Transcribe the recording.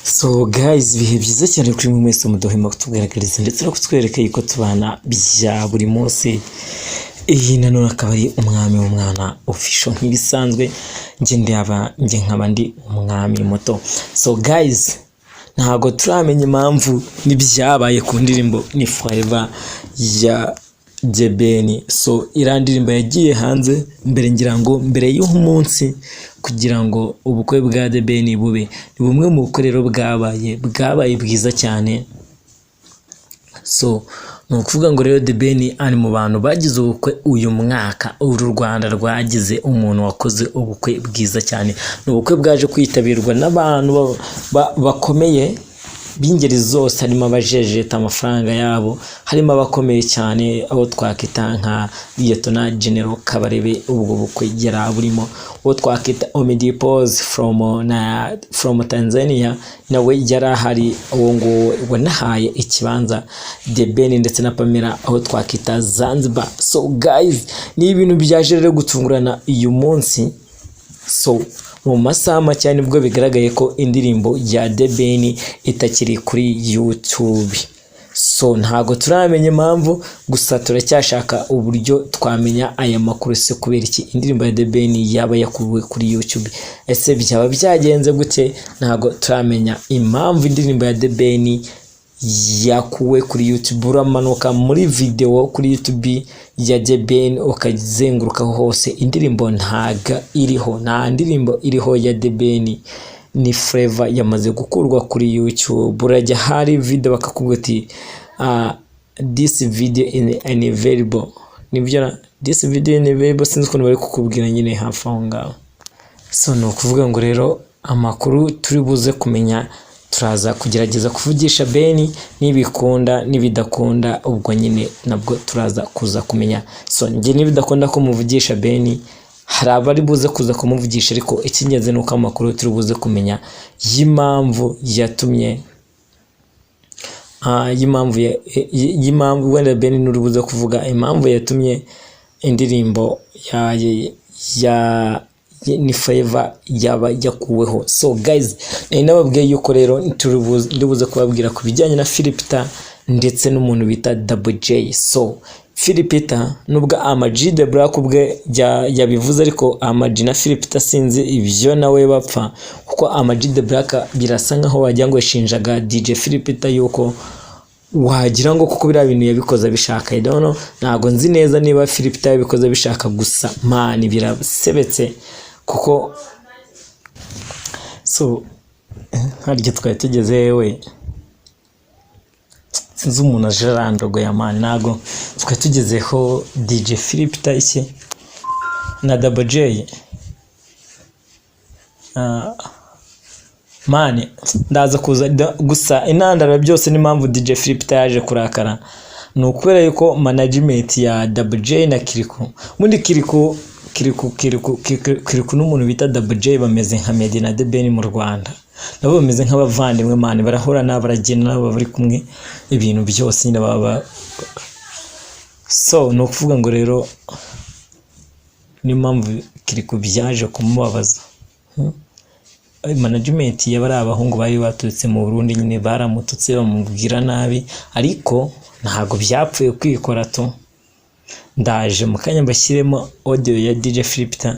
So guys, ibihe byiza cyane kuri mwe mwese mudohema kutugaragariza ndetse no kutwereka yuko tubana bya buri munsi. Iyi nanone akaba ari umwami w'umwana official nk'ibisanzwe, nje nkaba ndi umwami muto. So guys, ntago turamenya impamvu n'ibyabaye ku ndirimbo ni Forever ya Jebeni. So irandirimbo yagiye hanze mbere, ngira ngo mbere y'umunsi, kugira ngo ubukwe bwa Jebeni bube. Ni bumwe mu bukorero bwabaye bwiza cyane. So no kuvuga ngo rero Jebeni ari mu bantu bagize ubukwe uyu mwaka. Uru Rwanda rwagize umuntu wakoze ubukwe bwiza cyane. Ni ubukwe bwaje kwitabirwa n'abantu bakomeye b'ingeri zose, harimo abajejeta amafaranga yabo, harimo abakomeye cyane abo twakita nka Lieutenant General Kabarebe. Ubwo bukwe yari burimo uwo twakita Omidipose from Tanzania, nawe yari ahari. Uwo ngo wanahaye ikibanza Jebeni ndetse na Pamela aho twakita Zanzibar. So guys, ni ibintu byaje rero gutungurana uyu munsi. So mu masaha make nibwo bigaragaye ko indirimbo ya Jebeni itakiri kuri YouTube. So ntago turamenya impamvu, gusa turacyashaka uburyo twamenya aya makuru se kubera iki indirimbo ya Jebeni yaba yakuwe kuri YouTube. Ese byaba byagenze gute? Ntago turamenya impamvu indirimbo ya Jebeni yakuwe kuri YouTube. Uramanuka muri video kuri YouTube ya Jebeni ukazenguruka hose, indirimbo ntaga iriho, nta ndirimbo iriho ya Jebeni. Ni Forever yamaze gukurwa kuri YouTube. Urajya hari video bakakubwira ati this video is unavailable. Nibyo, this video is unavailable, sinzi ukuntu bari kukubwira nyine hafi aho ngaho. So no kuvuga ngo rero amakuru turi buze kumenya, turaza kugerageza kuvugisha Beni, nibikunda nibidakunda ubwo nyine nabwo turaza kuza kumenya. So nge nibidakunda ko muvugisha Beni, hari abari buze kuza kumuvugisha, ariko ikingenzi nuko amakuru turi buze kumenya y'impamvu yatumye y'impamvu wenda Beni nuri buze kuvuga impamvu yatumye indirimbo ya ni Forever yaba yakuweho. So guys, nababwiye yuko rero ndibuze kubabwira ku bijyanye na Philipita ndetse n'umuntu bita Double J. So Philipita nubwo Ama-G The Black ubwe yabivuze, ariko Ama-G na Philipita sinzi ibyo nawe bapfa, kuko Ama-G The Black birasa nkaho wagira ngo yashinjaga DJ Philipita yuko wagira ngo kuko biriya bintu yabikoze bishaka. I don't know, ntago nzi neza niba Philipita yabikoze bishaka, gusa man birasebetse kuko so haryo twari tugeze we sinzi umuntu ajerandogo ya man, ntago twari tugezeho DJ Philipita iki na Double J. Man ndaza kuza, gusa inandara byose n'impamvu DJ Philipita yaje kurakara ni ukubera yuko management ya Double J na Kiriku, mundi Kiriku n'umuntu bita Double J bameze nka Meddy na Jebeni mu Rwanda, nabo bameze nk'abavandimwe man, barahorana baragenda nabo bari kumwe ibintu byose nyine baba. So no kuvuga ngo rero n'impamvu Kiriku byaje kumubabaza. Management y'abari abahungu bari baturutse mu Burundi nyine baramututse bamubwira nabi, ariko ntago byapfuye kwikora to. Ndaje mu kanya mbashyiremo audio ya DJ Philipita.